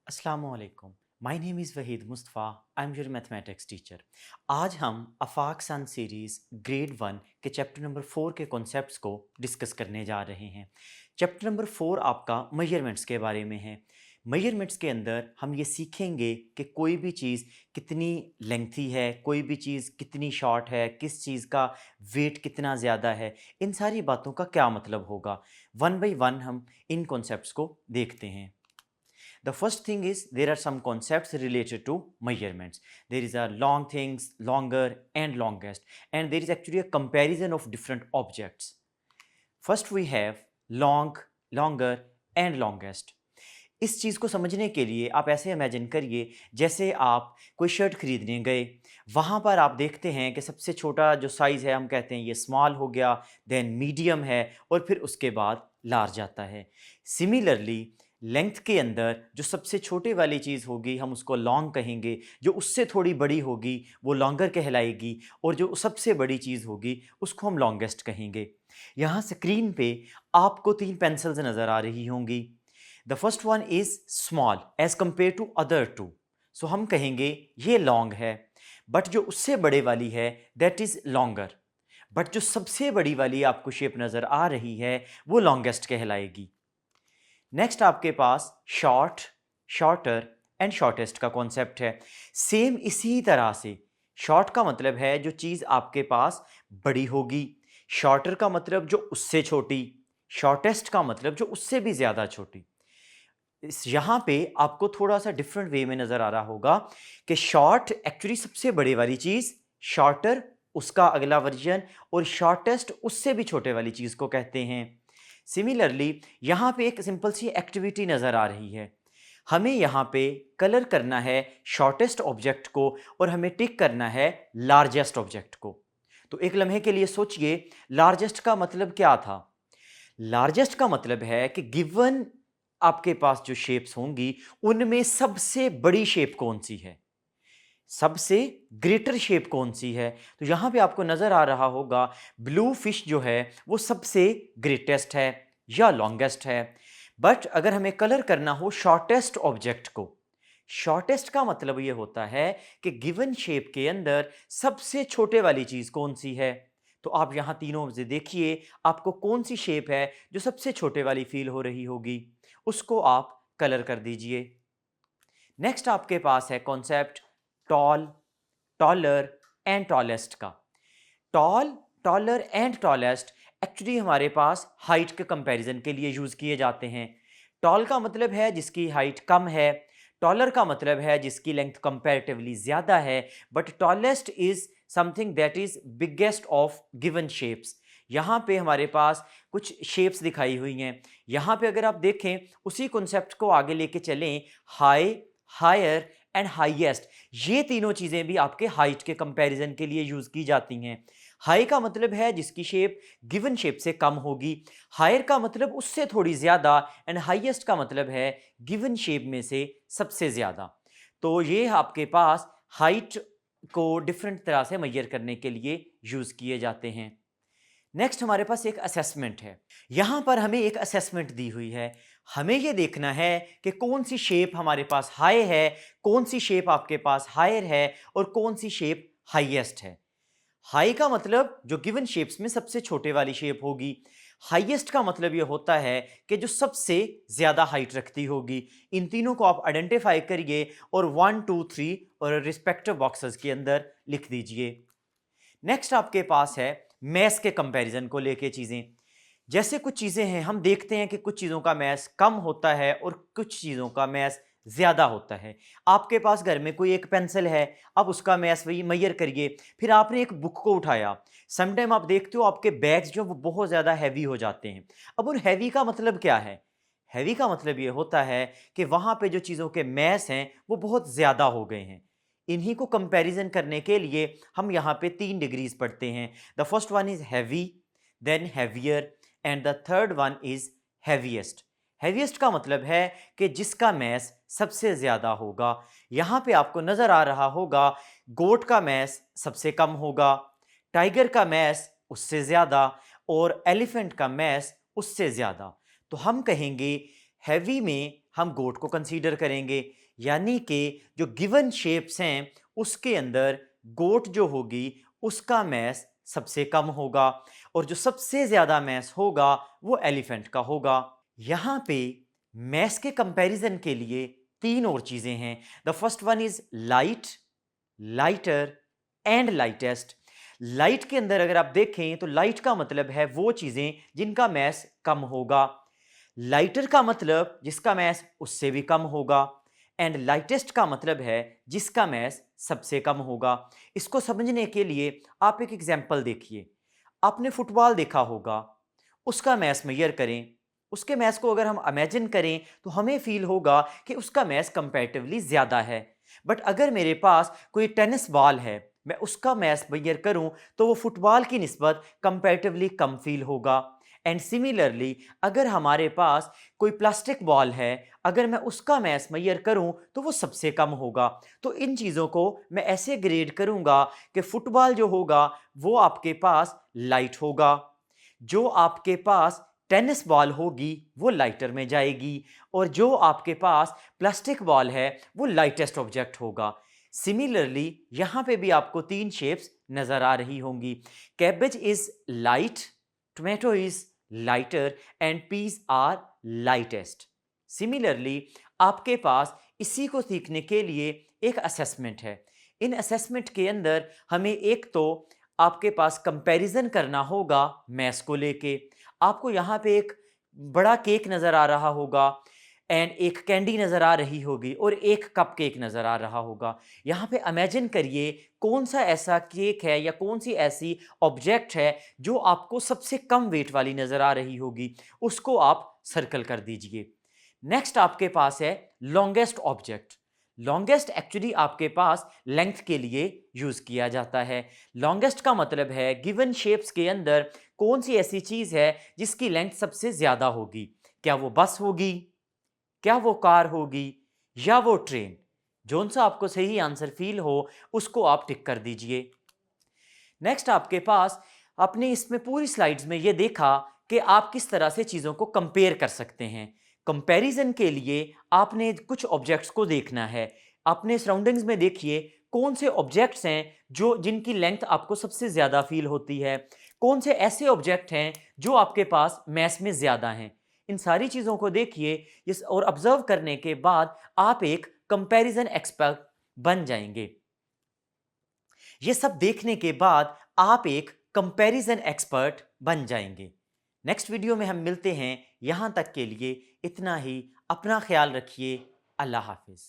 अस्सलामुअलैकुम। My name is Waheed Mustafa. I am your mathematics teacher. आज हम अफाक सन सीरीज़ ग्रेड 1 के चैप्टर नंबर 4 के कॉन्सेप्ट्स को डिस्कस करने जा रहे हैं। चैप्टर नंबर 4 आपका मेजरमेंट्स के बारे में है। मेजरमेंट्स के अंदर हम ये सीखेंगे कि कोई भी चीज़ कितनी लेंथी है, कोई भी चीज़ कितनी शॉर्ट है, किस चीज़ का वेट कितना ज़्यादा है, इन सारी बातों का क्या मतलब होगा। वन बाय वन हम इन कॉन्सेप्ट्स को देखते हैं। The first thing is there are some concepts related to measurements. There is a long things, longer and longest, and there is actually a comparison of different objects. First we have long, longer and longest. इस चीज़ को समझने के लिए आप ऐसे imagine करिए जैसे आप कोई शर्ट खरीदने गए, वहाँ पर आप देखते हैं कि सबसे छोटा जो साइज़ है हम कहते हैं ये स्मॉल हो गया, देन मीडियम है और फिर उसके बाद लार्ज आता है। सिमिलरली लेंथ के अंदर जो सबसे छोटे वाली चीज़ होगी हम उसको लॉन्ग कहेंगे, जो उससे थोड़ी बड़ी होगी वो लॉन्गर कहलाएगी और जो सबसे बड़ी चीज़ होगी उसको हम लॉन्गेस्ट कहेंगे। यहाँ स्क्रीन पे आपको 3 पेंसिल्स नज़र आ रही होंगी। The first one is small as compare to other two. So हम कहेंगे ये लॉन्ग है, बट जो उससे बड़े वाली है दैट इज़ लॉन्गर। बट जो सबसे बड़ी वाली आपको शेप नज़र आ रही है वो लॉन्गेस्ट कहलाएगी। नेक्स्ट आपके पास शॉर्ट, शॉर्टर एंड शॉर्टेस्ट का कॉन्सेप्ट है। सेम इसी तरह से शॉर्ट का मतलब है जो चीज़ आपके पास बड़ी होगी, शॉर्टर का मतलब जो उससे छोटी, शॉर्टेस्ट का मतलब जो उससे भी ज़्यादा छोटी। इस यहाँ पे आपको थोड़ा सा डिफरेंट वे में नज़र आ रहा होगा कि शॉर्ट एक्चुअली सबसे बड़े वाली चीज़, शॉर्टर उसका अगला वर्जन और शॉर्टेस्ट उससे भी छोटे वाली चीज़ को कहते हैं। सिमिलरली यहाँ पे एक सिंपल सी एक्टिविटी नज़र आ रही है। हमें यहाँ पे कलर करना है शॉर्टेस्ट ऑब्जेक्ट को और हमें टिक करना है लार्जेस्ट ऑब्जेक्ट को। तो एक लम्हे के लिए सोचिए लार्जेस्ट का मतलब क्या था। लार्जेस्ट का मतलब है कि गिवन आपके पास जो शेप्स होंगी उनमें सबसे बड़ी शेप कौन सी है, सबसे ग्रेटर शेप कौन सी है। तो यहां पे आपको नजर आ रहा होगा ब्लू फिश जो है वो सबसे ग्रेटेस्ट है या लॉन्गेस्ट है। बट अगर हमें कलर करना हो शॉर्टेस्ट ऑब्जेक्ट को, शॉर्टेस्ट का मतलब ये होता है कि गिवन शेप के अंदर सबसे छोटे वाली चीज कौन सी है। तो आप यहां तीनों से देखिए आपको कौन सी शेप है जो सबसे छोटे वाली फील हो रही होगी, उसको आप कलर कर दीजिए। नेक्स्ट आपके पास है concept tall, taller and tallest का। Tall, taller and tallest actually हमारे पास हाइट के कंपैरिजन के लिए यूज किए जाते हैं। टॉल का मतलब है जिसकी हाइट कम है, टॉलर का मतलब है जिसकी लेंथ कंपैरेटिवली ज्यादा है, but tallest is something that is biggest of given shapes. यहाँ पे हमारे पास कुछ शेप्स दिखाई हुई हैं। यहाँ पे अगर आप देखें उसी कॉन्सेप्ट को आगे लेके चलें, हाई, हायर एंड हाईएस्ट, ये तीनों चीजें भी आपके हाइट के कंपैरिजन के लिए यूज की जाती हैं। हाई का मतलब है जिसकी शेप गिवन शेप से कम होगी, हायर का मतलब उससे थोड़ी ज्यादा एंड हाईएस्ट का मतलब है गिवन शेप में से सबसे ज्यादा। तो ये आपके पास हाइट को डिफरेंट तरह से मेजर करने के लिए यूज किए जाते हैं। नेक्स्ट हमारे पास एक असेसमेंट है। यहां पर हमें एक असेसमेंट दी हुई है। हमें यह देखना है कि कौन सी शेप हमारे पास हाई है, कौन सी शेप आपके पास हायर है और कौन सी शेप हाईएस्ट है। हाई का मतलब जो गिवन शेप्स में सबसे छोटे वाली शेप होगी, हाईएस्ट का मतलब यह होता है कि जो सबसे ज्यादा हाइट रखती होगी। इन तीनों को आप आइडेंटिफाई करिए और 1 2 3 और रिस्पेक्टिव बॉक्सेस के अंदर लिख दीजिए। नेक्स्ट आपके पास है मैस के कंपैरिजन को लेके चीजें। जैसे कुछ चीजें हैं हम देखते हैं कि कुछ चीजों का मैस कम होता है और कुछ चीजों का मैस ज्यादा होता है। आपके पास घर में कोई एक पेंसिल है, आप उसका मैस वही मेजर करिए। फिर आपने एक बुक को उठाया, समटाइम आप देखते हो आपके बैग्स जो वो बहुत ज्यादा हैवी हो जाते हैं। अब उन हैवी का मतलब क्या है, हैवी का मतलब ये होता है कि वहां पे जो चीजों के मैस हैं वो बहुत ज्यादा हो गए हैं। इन्हीं को कंपैरिजन करने के लिए हम यहाँ पे 3 डिग्रीज पढ़ते हैं। The first one is heavy, then heavier and the third one is heaviest. Heaviest का मतलब है कि जिसका मैस सबसे ज्यादा होगा। यहाँ पे आपको नजर आ रहा होगा गोट का मैस सबसे कम होगा, टाइगर का मैस उससे ज्यादा और एलिफेंट का मैस उससे ज्यादा। तो हम कहेंगे हैवी में हम गोट को कंसीडर करेंगे, यानी कि जो गिवन शेप्स हैं उसके अंदर गोट जो होगी उसका मैस सबसे कम होगा और जो सबसे ज़्यादा मैस होगा वो एलिफेंट का होगा। यहाँ पे मैस के कंपैरिजन के लिए तीन और चीज़ें हैं। The first one is light, lighter and lightest. Light के अंदर अगर आप देखें तो लाइट का मतलब है वो चीज़ें जिनका मैस कम होगा, लाइटर का मतलब जिसका मैस उससे भी कम होगा, एंड लाइटेस्ट का मतलब है जिसका मैस सबसे कम होगा। इसको समझने के लिए आप एक एग्जाम्पल देखिए। आपने फुटबॉल देखा होगा, उसका मैस मेजर करें, उसके मैस को अगर हम इमेजिन करें तो हमें फील होगा कि उसका मैस कंपैरेटिवली ज़्यादा है। बट अगर मेरे पास कोई टेनिस बॉल है, मैं उसका मैस मेजर करूं तो वो फुटबॉल की निस्बत कंपैरेटिवली कम फील होगा। एंड सिमिलरली अगर हमारे पास कोई प्लास्टिक बॉल है, अगर मैं उसका मैस मेजर करूं तो वो सबसे कम होगा। तो इन चीज़ों को मैं ऐसे ग्रेड करूंगा कि फुटबॉल जो होगा वो आपके पास लाइट होगा, जो आपके पास टेनिस बॉल होगी वो लाइटर में जाएगी, और जो आपके पास प्लास्टिक बॉल है वो लाइटेस्ट ऑब्जेक्ट होगा। सिमिलरली यहाँ पे भी आपको तीन शेप्स नजर आ रही होंगी। Cabbage is light, tomato is lighter and peas are lightest. Similarly आपके पास इसी को सीखने के लिए एक असेसमेंट है। इन असेसमेंट के अंदर हमें एक तो आपके पास कंपैरिजन करना होगा मैथ्स को लेके। आपको यहाँ पे एक बड़ा केक नज़र आ रहा होगा एंड एक कैंडी नज़र आ रही होगी और एक कप केक नज़र आ रहा होगा। यहाँ पे इमेजिन करिए कौन सा ऐसा केक है या कौन सी ऐसी ऑब्जेक्ट है जो आपको सबसे कम वेट वाली नज़र आ रही होगी, उसको आप सर्कल कर दीजिए। नेक्स्ट आपके पास है लॉन्गेस्ट ऑब्जेक्ट। लॉन्गेस्ट एक्चुअली आपके पास लेंथ के लिए यूज किया जाता है। लॉन्गेस्ट का मतलब है गिवन शेप्स के अंदर कौन सी ऐसी चीज है जिसकी लेंथ सबसे ज्यादा होगी। क्या वो बस होगी, क्या वो कार होगी, या वो ट्रेन। जोन सा आपको सही आंसर फील हो उसको आप टिक कर दीजिए। नेक्स्ट आपके पास आपने इसमें पूरी स्लाइड्स में ये देखा कि आप किस तरह से चीज़ों को कंपेयर कर सकते हैं। कंपैरिजन के लिए आपने कुछ ऑब्जेक्ट्स को देखना है। अपने सराउंडिंग्स में देखिए कौन से ऑब्जेक्ट्स हैं जो जिनकी लेंथ आपको सबसे ज़्यादा फील होती है, कौन से ऐसे ऑब्जेक्ट हैं जो आपके पास मैस में ज़्यादा हैं। इन सारी चीज़ों को देखिए इस और ऑब्जर्व करने के बाद आप एक कंपैरिजन एक्सपर्ट बन जाएंगे। ये सब देखने के बाद आप एक कंपैरिजन एक्सपर्ट बन जाएंगे। नेक्स्ट वीडियो में हम मिलते हैं। यहां तक के लिए इतना ही। अपना ख्याल रखिए। अल्लाह हाफिज।